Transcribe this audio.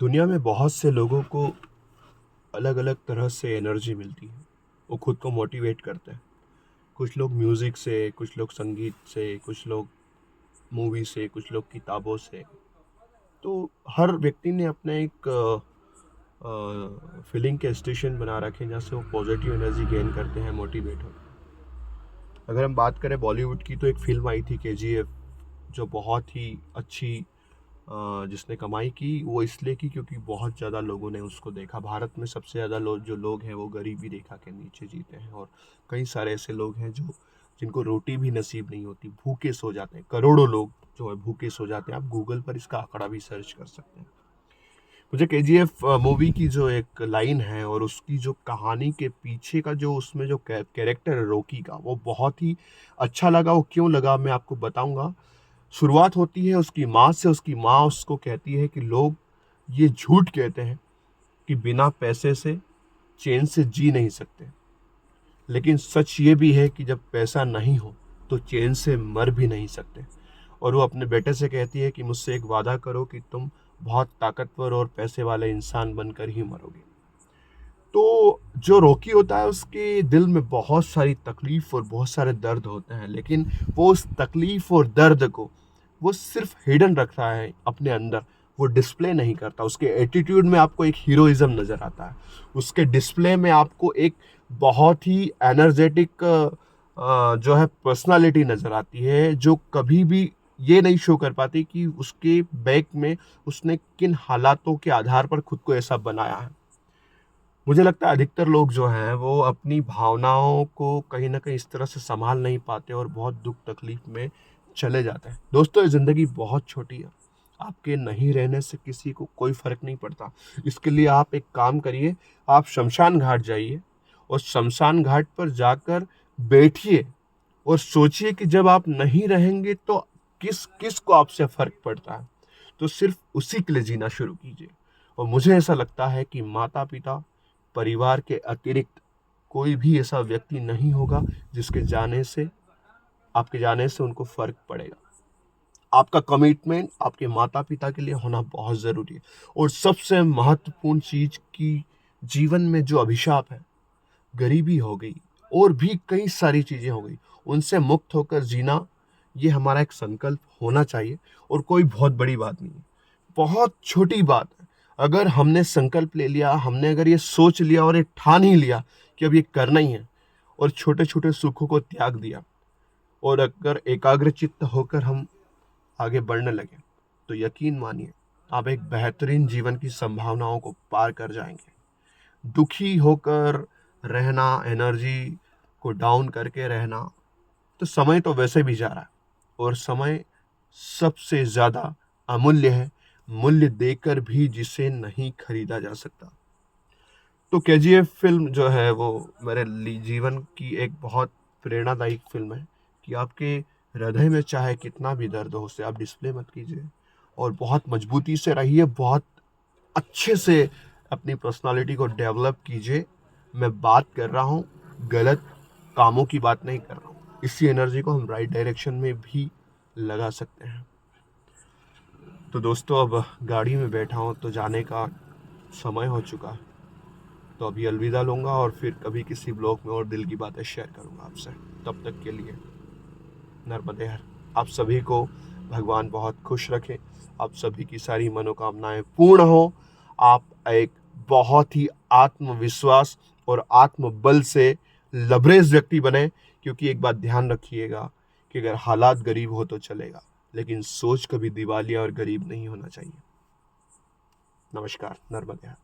दुनिया में बहुत से लोगों को अलग अलग तरह से एनर्जी मिलती है। वो खुद को मोटिवेट करते हैं। कुछ लोग म्यूज़िक से, कुछ लोग संगीत से, कुछ लोग मूवी से, कुछ लोग किताबों से। तो हर व्यक्ति ने अपना एक फीलिंग के स्टेशन बना रखे हैं जहाँ से वो पॉजिटिव एनर्जी गेन करते हैं, मोटिवेट होते हैं। अगर हम बात करें बॉलीवुड की, तो एक फिल्म आई थी केजीएफ, जो बहुत ही अच्छी जिसने कमाई की वो इसलिए की क्योंकि बहुत ज़्यादा लोगों ने उसको देखा। भारत में सबसे ज़्यादा लोग हैं वो गरीबी रेखा के नीचे जीते हैं, और कई सारे ऐसे लोग हैं जो जिनको रोटी भी नसीब नहीं होती, भूखे सो जाते हैं। करोड़ों लोग जो है भूखे सो जाते हैं। आप गूगल पर इसका आंकड़ा भी सर्च कर सकते हैं। मुझे केजीएफ मूवी की जो एक लाइन है और उसकी जो कहानी के पीछे का जो उसमें जो कैरेक्टर है रॉकी का, वो बहुत ही अच्छा लगा। वो क्यों लगा मैं आपको बताऊंगा। शुरुआत होती है उसकी माँ से। उसकी माँ उसको कहती है कि लोग ये झूठ कहते हैं कि बिना पैसे से चैन से जी नहीं सकते, लेकिन सच ये भी है कि जब पैसा नहीं हो तो चैन से मर भी नहीं सकते। और वो अपने बेटे से कहती है कि मुझसे एक वादा करो कि तुम बहुत ताकतवर और पैसे वाले इंसान बनकर ही मरोगे। तो जो रॉकी होता है उसके दिल में बहुत सारी तकलीफ और बहुत सारे दर्द होते हैं, लेकिन वो उस तकलीफ और दर्द को वो सिर्फ हिडन रखता है अपने अंदर। वो डिस्प्ले नहीं करता। उसके एटीट्यूड में आपको एक हीरोइज्म नज़र आता है। उसके डिस्प्ले में आपको एक बहुत ही एनर्जेटिक जो है पर्सनालिटी नज़र आती है, जो कभी भी ये नहीं शो कर पाती कि उसके बैक में उसने किन हालातों के आधार पर खुद को ऐसा बनाया है। मुझे लगता है अधिकतर लोग जो हैं वो अपनी भावनाओं को कहीं न कहीं इस तरह से सँभाल नहीं पाते और बहुत दुःख तकलीफ़ में चले जाते हैं। दोस्तों, ये ज़िंदगी बहुत छोटी है। आपके नहीं रहने से किसी को कोई फ़र्क नहीं पड़ता। इसके लिए आप एक काम करिए, आप शमशान घाट जाइए और शमशान घाट पर जाकर बैठिए और सोचिए कि जब आप नहीं रहेंगे तो किस किस को आपसे फ़र्क पड़ता है। तो सिर्फ़ उसी के लिए जीना शुरू कीजिए। और मुझे ऐसा लगता है कि माता-पिता, परिवार के अतिरिक्त कोई भी ऐसा व्यक्ति नहीं होगा जिसके जाने से आपके जाने से उनको फ़र्क पड़ेगा। आपका कमिटमेंट आपके माता-पिता के लिए होना बहुत ज़रूरी है। और सबसे महत्वपूर्ण चीज़ कि जीवन में जो अभिशाप है, गरीबी हो गई और भी कई सारी चीज़ें हो गई, उनसे मुक्त होकर जीना, ये हमारा एक संकल्प होना चाहिए। और कोई बहुत बड़ी बात नहीं है, बहुत छोटी बात है। अगर हमने संकल्प ले लिया, हमने अगर ये सोच लिया और ये ठान ही लिया कि अब ये करना ही है, और छोटे-छोटे सुखों को त्याग दिया, और अगर एकाग्रचित्त होकर हम आगे बढ़ने लगे, तो यकीन मानिए आप एक बेहतरीन जीवन की संभावनाओं को पार कर जाएँगे। दुखी होकर रहना, एनर्जी को डाउन करके रहना, तो समय तो वैसे भी जा रहा है, और समय सबसे ज़्यादा अमूल्य है, मूल्य देकर भी जिसे नहीं खरीदा जा सकता। तो केजीएफ फ़िल्म जो है वो मेरे जीवन की एक बहुत प्रेरणादायक फ़िल्म है कि आपके हृदय में चाहे कितना भी दर्द हो, उसे आप डिस्प्ले मत कीजिए और बहुत मजबूती से रहिए, बहुत अच्छे से अपनी पर्सनालिटी को डेवलप कीजिए। मैं बात कर रहा हूँ, गलत कामों की बात नहीं कर रहा हूँ। इसी एनर्जी को हम राइट डायरेक्शन में भी लगा सकते हैं। तो दोस्तों, अब गाड़ी में बैठा हूँ तो जाने का समय हो चुका है। तो अभी अलविदा लूँगा और फिर कभी किसी ब्लॉग में और दिल की बातें शेयर करूँगा आपसे। तब तक के लिए नर्मदे हर। आप सभी को भगवान बहुत खुश रखें। आप सभी की सारी मनोकामनाएं पूर्ण हो। आप एक बहुत ही आत्मविश्वास और आत्मबल से लबरेज व्यक्ति बने, क्योंकि एक बात ध्यान रखिएगा कि अगर हालात गरीब हो तो चलेगा, लेकिन सोच कभी दिवालिया और गरीब नहीं होना चाहिए। नमस्कार। नर्मदे हर।